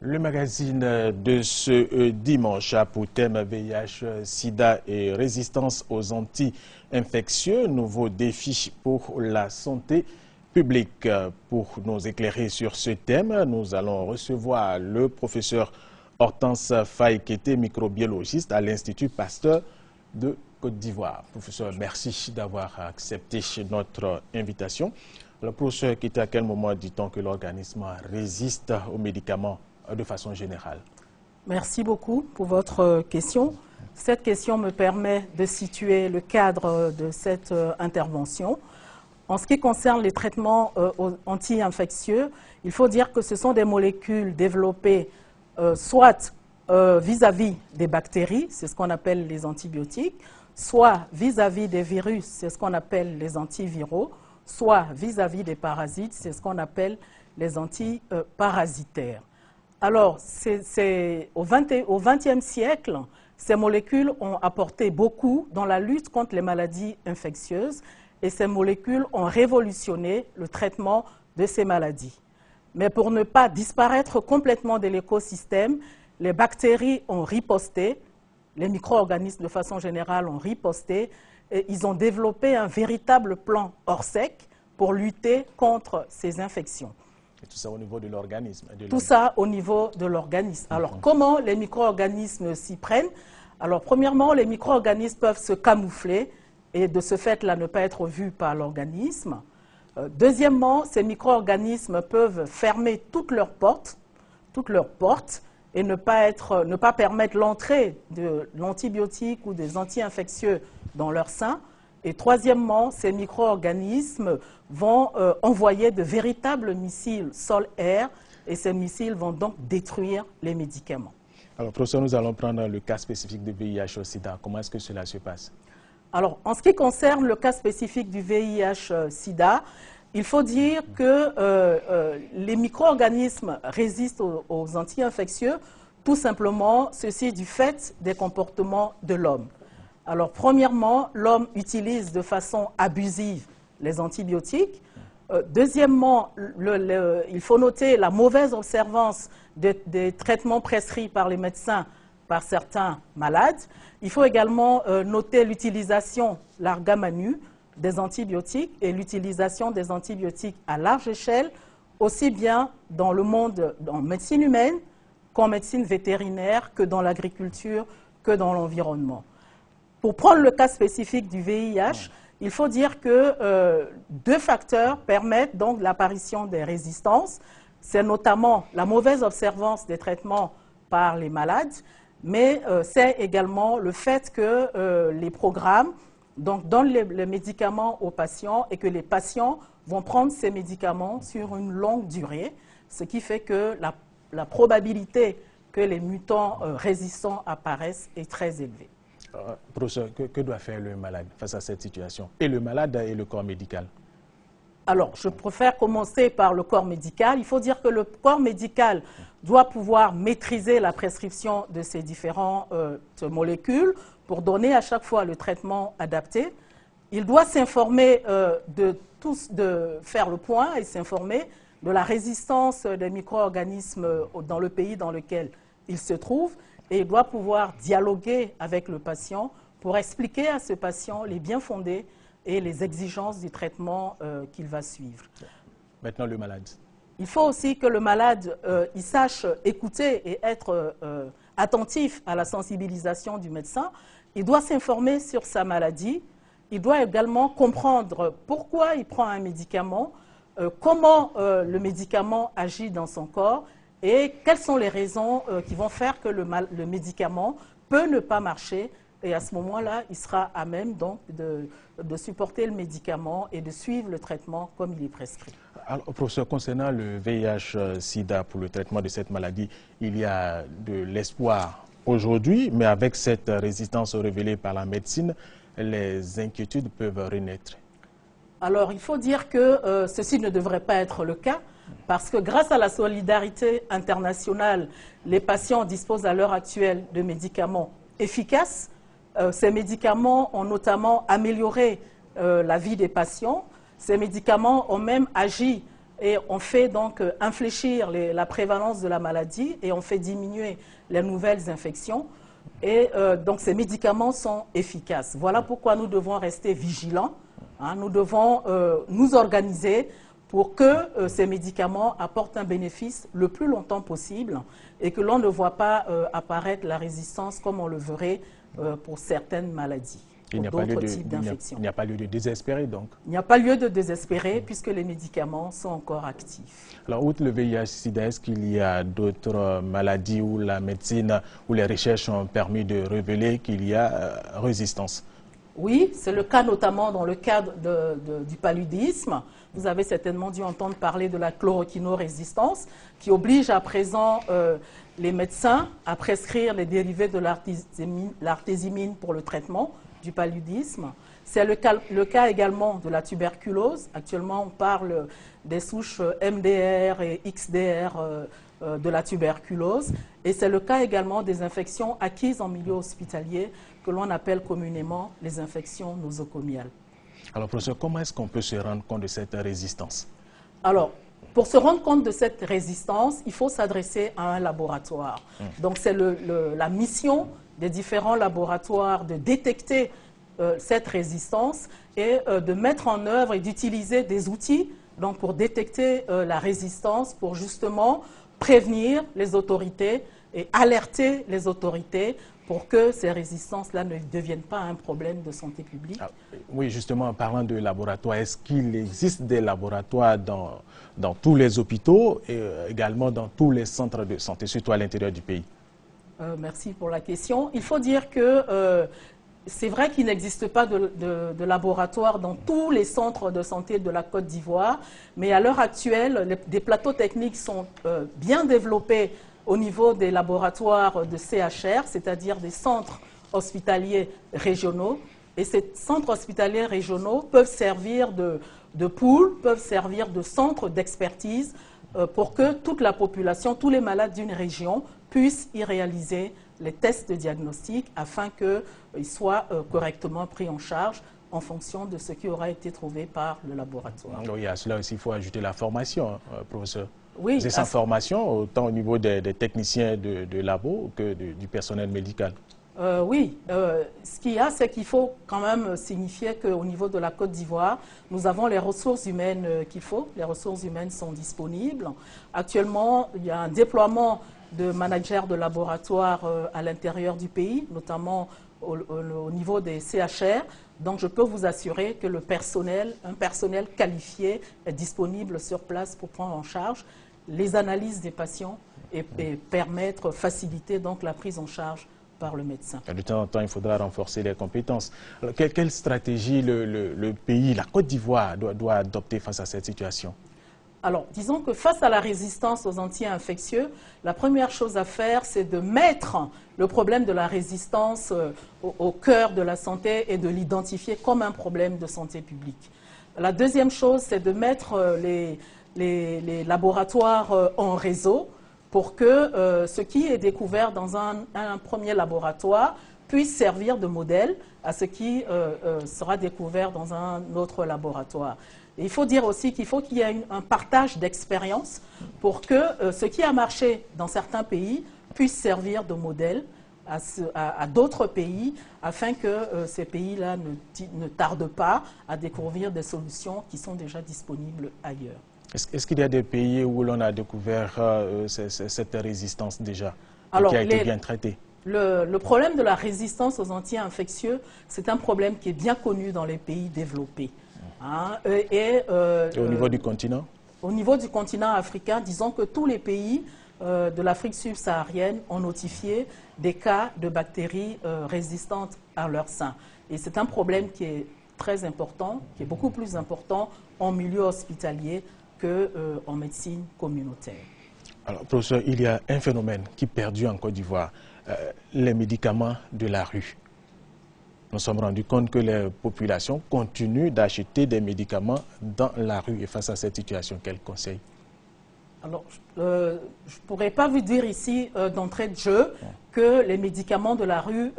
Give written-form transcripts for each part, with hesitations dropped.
Le magazine de ce dimanche a pour thème VIH, sida et résistance aux anti-infectieux, nouveaux défis pour la santé publique. Pour nous éclairer sur ce thème, nous allons recevoir le professeur Hortense Faye-Kété, microbiologiste à l'Institut Pasteur de Côte d'Ivoire. Professeur, merci d'avoir accepté notre invitation. Alors, professeur Kété, à quel moment dit-on que l'organisme résiste aux médicaments de façon générale? Merci beaucoup pour votre question. Cette question me permet de situer le cadre de cette intervention. En ce qui concerne les traitements anti-infectieux, il faut dire que ce sont des molécules développées soit vis-à-vis des bactéries, c'est ce qu'on appelle les antibiotiques, soit vis-à-vis des virus, c'est ce qu'on appelle les antiviraux, soit vis-à-vis des parasites, c'est ce qu'on appelle les antiparasitaires. Alors, au XXe siècle, ces molécules ont apporté beaucoup dans la lutte contre les maladies infectieuses et ces molécules ont révolutionné le traitement de ces maladies. Mais pour ne pas disparaître complètement de l'écosystème, les bactéries ont riposté, les micro-organismes de façon générale ont riposté et ils ont développé un véritable plan hors sec pour lutter contre ces infections. Et tout ça au niveau de l'organisme. Tout ça au niveau de l'organisme. Alors, comment les micro-organismes s'y prennent? Alors, premièrement, les micro-organismes peuvent se camoufler et de ce fait-là ne pas être vus par l'organisme. Deuxièmement, ces micro-organismes peuvent fermer toutes leurs portes et ne pas permettre l'entrée de l'antibiotique ou des anti-infectieux dans leur sein. Et troisièmement, ces micro-organismes vont envoyer de véritables missiles sol-air et ces missiles vont donc détruire les médicaments. Alors, professeur, nous allons prendre le cas spécifique du VIH-Sida. Comment est-ce que cela se passe? Alors, en ce qui concerne le cas spécifique du VIH-Sida, il faut dire que les micro-organismes résistent aux anti-infectieux, tout simplement, ceci du fait des comportements de l'homme. Alors, premièrement, l'homme utilise de façon abusive les antibiotiques. Deuxièmement, il faut noter la mauvaise observance des traitements prescrits par les médecins par certains malades. Il faut également noter l'utilisation larga manu des antibiotiques et l'utilisation des antibiotiques à large échelle, aussi bien dans le monde en médecine humaine qu'en médecine vétérinaire, que dans l'agriculture, que dans l'environnement. Pour prendre le cas spécifique du VIH, il faut dire que deux facteurs permettent donc l'apparition des résistances. C'est notamment la mauvaise observance des traitements par les malades, mais c'est également le fait que les programmes donnent les médicaments aux patients et que les patients vont prendre ces médicaments sur une longue durée, ce qui fait que la probabilité que les mutants résistants apparaissent est très élevée. Professeur, que doit faire le malade face à cette situation? Et le malade et le corps médical? Alors, je préfère commencer par le corps médical. Il faut dire que le corps médical doit pouvoir maîtriser la prescription de ces différentes molécules pour donner à chaque fois le traitement adapté. Il doit s'informer de faire le point et s'informer de la résistance des micro-organismes dans le pays dans lequel il se trouve. Et il doit pouvoir dialoguer avec le patient pour expliquer à ce patient les bien-fondés et les exigences du traitement qu'il va suivre. Maintenant, le malade. Il faut aussi que le malade il sache écouter et être attentif à la sensibilisation du médecin. Il doit s'informer sur sa maladie. Il doit également comprendre pourquoi il prend un médicament, comment le médicament agit dans son corps et quelles sont les raisons qui vont faire que le médicament peut ne pas marcher. Et à ce moment-là, il sera à même donc de supporter le médicament et de suivre le traitement comme il est prescrit. Alors, professeur, concernant le VIH-Sida, pour le traitement de cette maladie, il y a de l'espoir aujourd'hui, mais avec cette résistance révélée par la médecine, les inquiétudes peuvent renaître. Alors, il faut dire que ceci ne devrait pas être le cas, parce que grâce à la solidarité internationale, les patients disposent à l'heure actuelle de médicaments efficaces. Ces médicaments ont notamment amélioré la vie des patients. Ces médicaments ont même agi et on fait donc infléchir la prévalence de la maladie et on fait diminuer les nouvelles infections. Et donc ces médicaments sont efficaces. Voilà pourquoi nous devons rester vigilants. Hein, nous devons nous organiser pour que ces médicaments apportent un bénéfice le plus longtemps possible et que l'on ne voit pas apparaître la résistance comme on le verrait pour certaines maladies. Il n'y a pas lieu de désespérer, donc. Il n'y a pas lieu de désespérer puisque les médicaments sont encore actifs. Alors, outre le VIH-Sida, est-ce qu'il y a d'autres maladies où la médecine, où les recherches ont permis de révéler qu'il y a résistance? Oui, c'est le cas notamment dans le cadre du paludisme. Vous avez certainement dû entendre parler de la chloroquinorésistance qui oblige à présent les médecins à prescrire les dérivés de l'artésimine pour le traitement du paludisme. C'est le cas également de la tuberculose. Actuellement, on parle des souches MDR et XDR de la tuberculose. Et c'est le cas également des infections acquises en milieu hospitalier que l'on appelle communément les infections nosocomiales. Alors, professeur, comment est-ce qu'on peut se rendre compte de cette résistance? Alors, pour se rendre compte de cette résistance, il faut s'adresser à un laboratoire. Donc, c'est la mission des différents laboratoires de détecter cette résistance et de mettre en œuvre et d'utiliser des outils donc, pour détecter la résistance, pour justement prévenir les autorités et alerter les autorités pour que ces résistances-là ne deviennent pas un problème de santé publique. Ah, oui, justement, en parlant de laboratoires, est-ce qu'il existe des laboratoires dans tous les hôpitaux et également dans tous les centres de santé, surtout à l'intérieur du pays? Merci pour la question. Il faut dire que c'est vrai qu'il n'existe pas de laboratoire dans tous les centres de santé de la Côte d'Ivoire, mais à l'heure actuelle, des plateaux techniques sont bien développés au niveau des laboratoires de CHR, c'est-à-dire des centres hospitaliers régionaux. Et ces centres hospitaliers régionaux peuvent servir de pôles, peuvent servir de centres d'expertise pour que toute la population, tous les malades d'une région puissent y réaliser les tests de diagnostic afin qu'ils soient correctement pris en charge en fonction de ce qui aura été trouvé par le laboratoire. Oui, à cela aussi, il faut ajouter la formation, professeur. Oui, c'est sans formation, autant au niveau des techniciens de labo que du personnel médical. Oui, ce qu'il y a, c'est qu'il faut quand même signifier qu'au niveau de la Côte d'Ivoire, nous avons les ressources humaines qu'il faut. Les ressources humaines sont disponibles. Actuellement, il y a un déploiement de managers de laboratoire à l'intérieur du pays, notamment au niveau des CHR. Donc, je peux vous assurer que un personnel qualifié est disponible sur place pour prendre en charge les analyses des patients et faciliter donc la prise en charge par le médecin. De temps en temps, il faudra renforcer les compétences. Alors, quelle stratégie le pays, la Côte d'Ivoire, doit adopter face à cette situation? Alors, disons que face à la résistance aux anti-infectieux, la première chose à faire, c'est de mettre le problème de la résistance au cœur de la santé et de l'identifier comme un problème de santé publique. La deuxième chose, c'est de mettre les laboratoires en réseau pour que ce qui est découvert dans un premier laboratoire puisse servir de modèle à ce qui sera découvert dans un autre laboratoire. Et il faut dire aussi qu'il faut qu'il y ait un partage d'expérience pour que ce qui a marché dans certains pays puisse servir de modèle à d'autres pays afin que ces pays-là ne tardent pas à découvrir des solutions qui sont déjà disponibles ailleurs. Est-ce qu'il y a des pays où l'on a découvert cette résistance déjà qui a été bien traitée? Le problème de la résistance aux anti-infectieux, c'est un problème qui est bien connu dans les pays développés. Hein, et au niveau du continent? Au niveau du continent africain, disons que tous les pays de l'Afrique subsaharienne ont notifié des cas de bactéries résistantes à leur sein. Et c'est un problème qui est très important, qui est beaucoup plus important en milieu hospitalier qu'en médecine communautaire. Alors, professeur, il y a un phénomène qui perdure en Côte d'Ivoire, les médicaments de la rue. Nous nous sommes rendus compte que les populations continuent d'acheter des médicaments dans la rue. Et face à cette situation, quel conseil? Alors, je ne pourrais pas vous dire ici d'entrée de jeu que les médicaments de la rue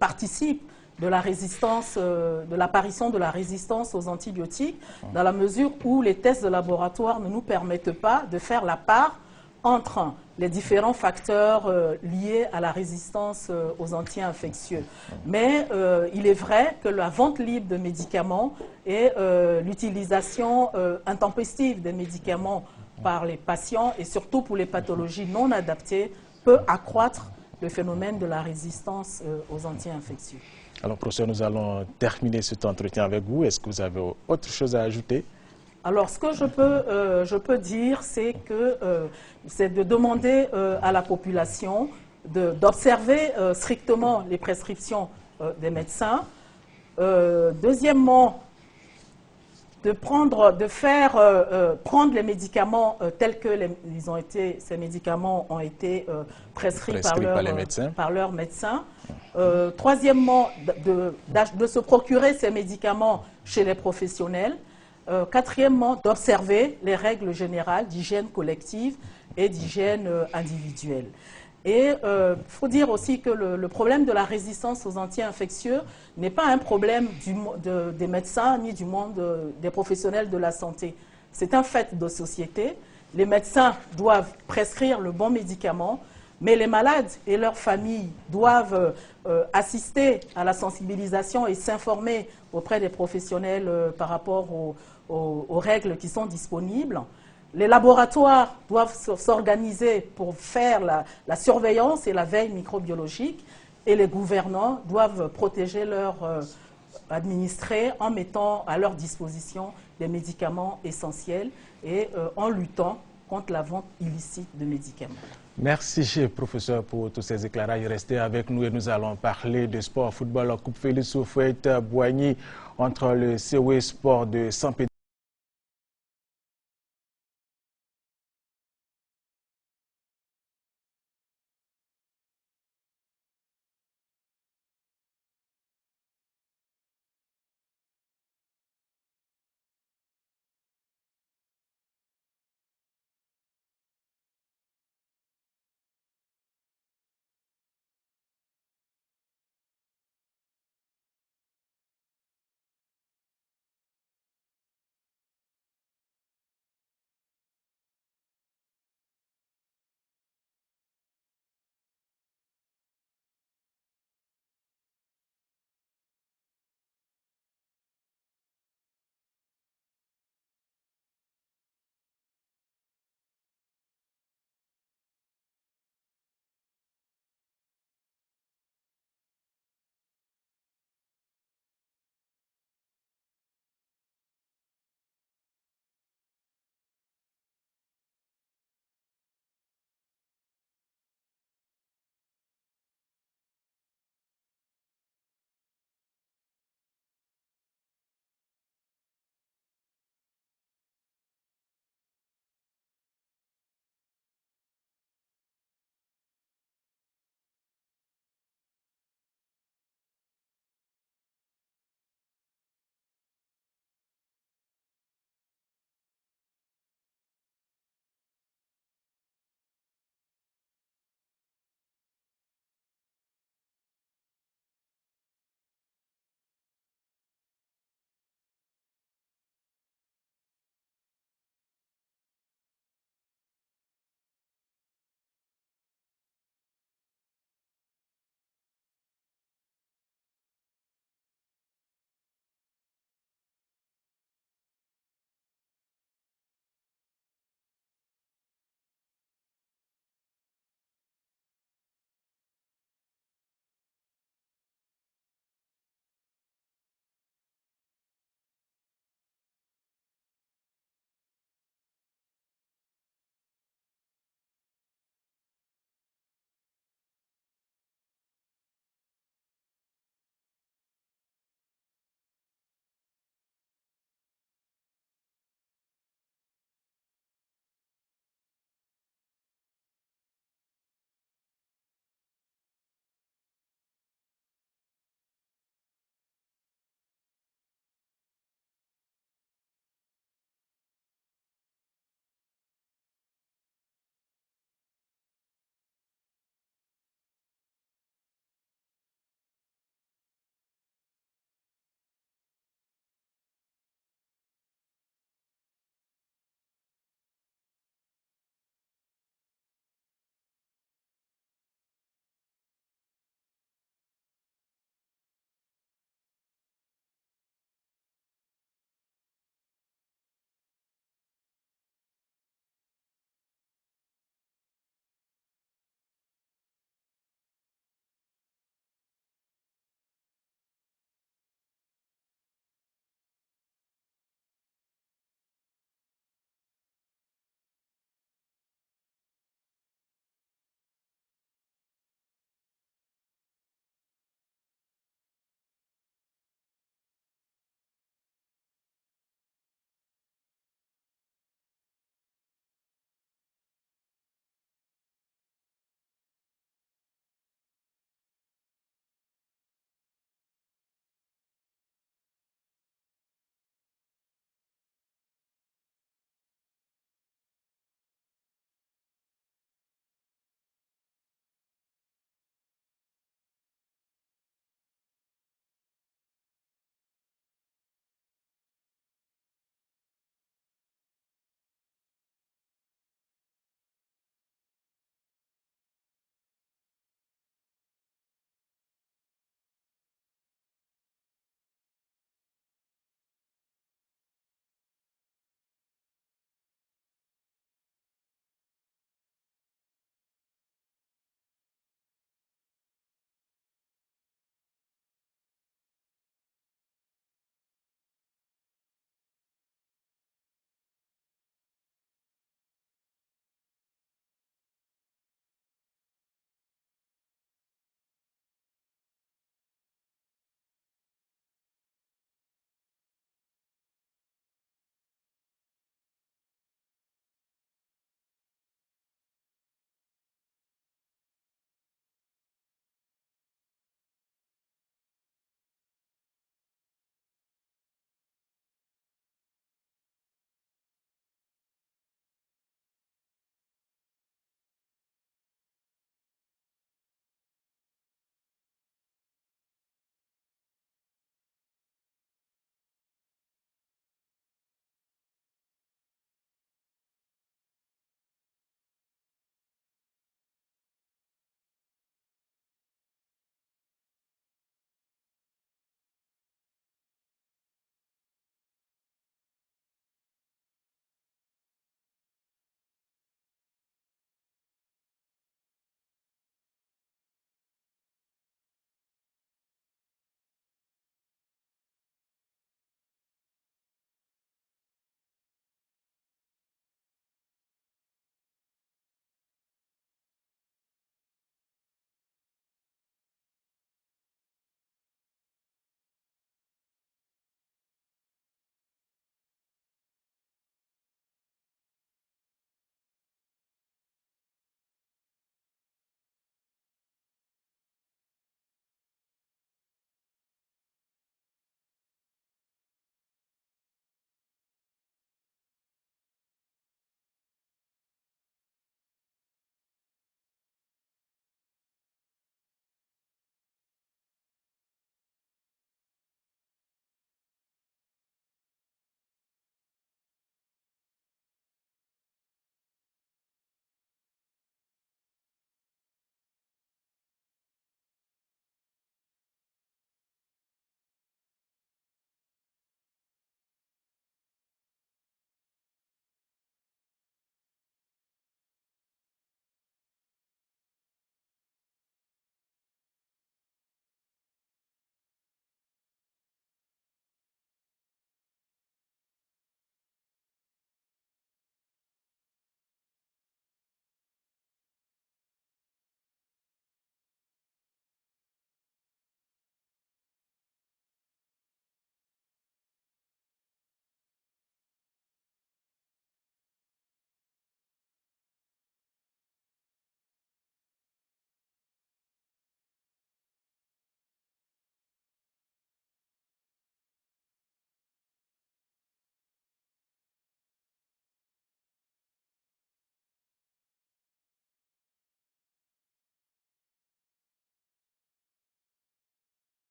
participent de la résistance, de l'apparition de la résistance aux antibiotiques, dans la mesure où les tests de laboratoire ne nous permettent pas de faire la part entre les différents facteurs liés à la résistance aux anti-infectieux. Mais il est vrai que la vente libre de médicaments et l'utilisation intempestive des médicaments par les patients, et surtout pour les pathologies non adaptées, peut accroître le phénomène de la résistance aux anti-infectieux. Alors, professeur, nous allons terminer cet entretien avec vous. Est-ce que vous avez autre chose à ajouter? Alors, ce que je peux dire, c'est de demander à la population d'observer strictement les prescriptions des médecins. Deuxièmement, de prendre les médicaments tels que ces médicaments ont été prescrits par leurs médecins. Troisièmement, de se procurer ces médicaments chez les professionnels. Quatrièmement, d'observer les règles générales d'hygiène collective et d'hygiène individuelle. Et il faut dire aussi que le problème de la résistance aux anti-infectieux n'est pas un problème des médecins ni du monde des professionnels de la santé. C'est un fait de société. Les médecins doivent prescrire le bon médicament, mais les malades et leurs familles doivent assister à la sensibilisation et s'informer auprès des professionnels par rapport aux règles qui sont disponibles. Les laboratoires doivent s'organiser pour faire la surveillance et la veille microbiologique, et les gouvernants doivent protéger leurs administrés en mettant à leur disposition des médicaments essentiels et en luttant contre la vente illicite de médicaments. Merci, professeur, pour tous ces éclairages. Restez avec nous et nous allons parler de sport, football, Coupe Félix Houphouët-Boigny entre le COE Sport de Saint-Pétersbourg